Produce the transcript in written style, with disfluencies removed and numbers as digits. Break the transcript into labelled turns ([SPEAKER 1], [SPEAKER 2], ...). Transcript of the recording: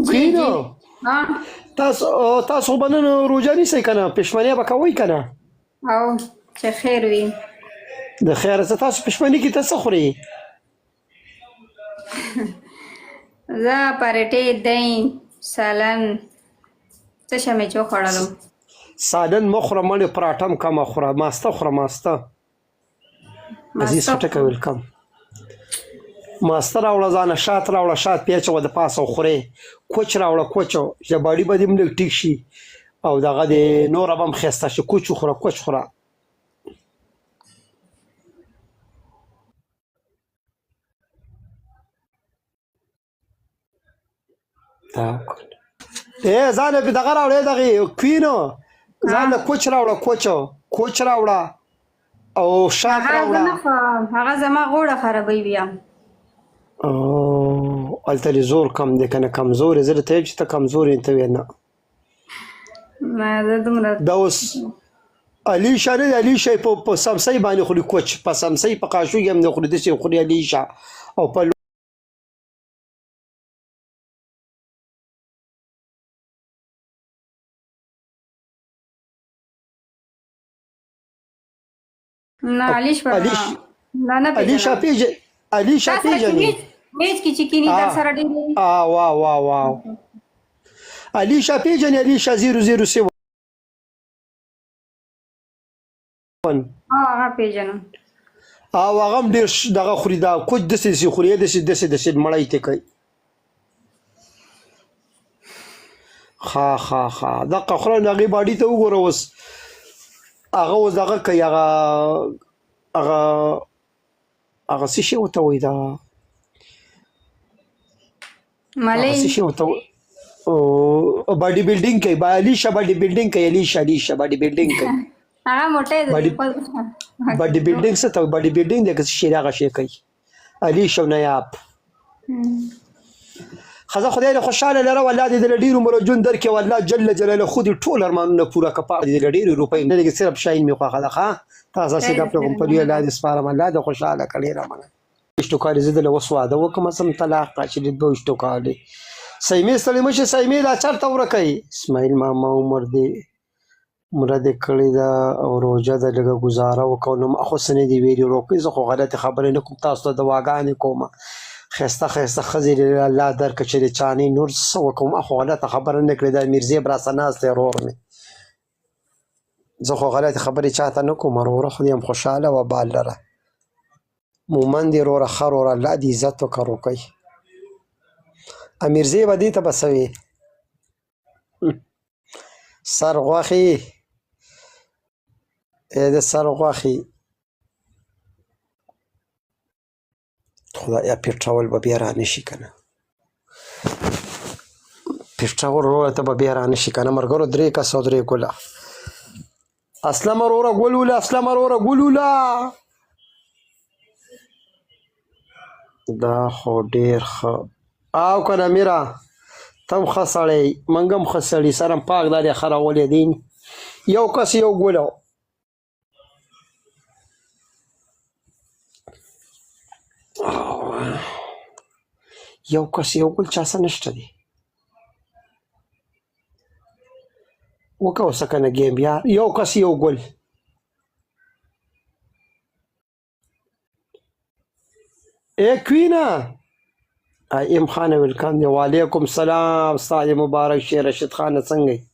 [SPEAKER 1] جی
[SPEAKER 2] کوینو
[SPEAKER 1] جی ها
[SPEAKER 2] تاسو به نن روژه نیسئ که نه پښمنۍ به کوئ که نه
[SPEAKER 1] او چې خیر وي
[SPEAKER 2] د خیره څه تاسو پښمنۍ کې ته څه خورئ
[SPEAKER 1] زه پرټې دۍ سالن څه شی مې چې وخوړلو
[SPEAKER 2] سالن مه خوره مړې پراټه هم کمه خوره ماسته خوره ماسته عزیز
[SPEAKER 1] ماسته
[SPEAKER 2] خټکی ویلکم ماسته راوړه ځانه شات راوړه شات پیاچوه د پاسه وخورې کوچ راوړه کوچ چې باډي به دې هم لږ ټیک شي او دغه د نوره به هم ښایسته شي کوچ وخوره کوچ خوره دا وکړه ځان له دغه راوړه دغې کوینو ځان له کوچ راوړه کوچ راوړه او شات
[SPEAKER 1] هغه زه
[SPEAKER 2] راوړه
[SPEAKER 1] نه خورم هغه زما غوړه خرابوي بیا
[SPEAKER 2] هلته دې زور کم دی که نه کمزور یې زه درته یم چې ته کمزور یې ته وایې نه
[SPEAKER 1] ما زه دومره
[SPEAKER 2] دا اوس الیشه نه دی الیشه په سمسۍ باندې خوري کوچ په سمسۍ په قاشوګې هم نه خوري داسې خوري الیشه او په
[SPEAKER 1] نه علیش به نه
[SPEAKER 2] الیشه الیشه پیژنې
[SPEAKER 1] میز کې چې کینی در سره ډېر
[SPEAKER 2] واو الیشه پیژنې الیشه 007
[SPEAKER 1] هغه پیژنم
[SPEAKER 2] او هغه هم ډېر دغه خوري دا کوچ داسې خوري داسې مړی ته کوي ښه دغه خوره نو هغې باډي ته وګوره اوس هغه اوس دغه کوي هغه څه شی ورته وایي دا
[SPEAKER 1] ملۍ
[SPEAKER 2] څه شی ورته باډي بلډینګ کوي الیشه باډي بلډینګ کوي الیشه باډي بلډینګ کوي
[SPEAKER 1] هغه موټی دی
[SPEAKER 2] باډي بلډینګ څه ته وایي باډي بلډینګ دی که څه شی دی هغه شی کوي الیشه نایاب ښځه خدای دې خوشحاله لره والله دې له ډېرو عمر ژوند درکړي والله جل جلاله خو دې ټول ارمانونه پوره کړه پاک دې له ډېرې روپۍ نه لږ صرف شاین مې خوښه ده ښه تاسو هسې ګپ له کمپنۍ الله دې سپارم الله دې خوشحاله کړې رامنه 20 کالې زه دله اوس واده وکړم سم طلاق چې د 22 کالې سیمې ستړې مه شي سیمې دا چېرته ورکوي اسماعیل ماما عمر دې مړه دې کړې ده او روژه ده لږه ګزاره وکړو نو ما خو څه نه دي ویلي روکئ زه خو غلطې خبرې نه کوم تاسو ته دواګانې کومه ښایسته ښځې دې الله درکړه چې د چانې نور څه وکړم ما خو غلطه خبره نه کړې دا میرزیب راسه ناست دی ورور مې زه خو غلطې خبرې چاته نه کوم وروره خدای هم خوشحاله وه بال لره مومن دې وروره ښه وروره الله دې عزت وکړه روکئ امیرزیبه دې ته به څه وې سر غوښې د سر غوښې خدایا پیټرول به بیا را نشي که نه پیټرول وروره ته به بیا را نشي که نه ملګرو 3 کسه او 3 ګله اسلم وروره ګل وله اسلم وروره ګل وله دا خو ډېر ښه او که نه میره ته هم ښه سړی موږ هم ښه سړي سر هم پاک دا دی ښه راغلی دی یو کس یو ګله یو کس یو ګل چا څه نشته دی وکړه اوسه که نه ګیم بیا یو کس یو ګل کوینه ایم خانه ویلکم دی وعلیکم سلام ستا دې مبارک شي رشید خانه څنګه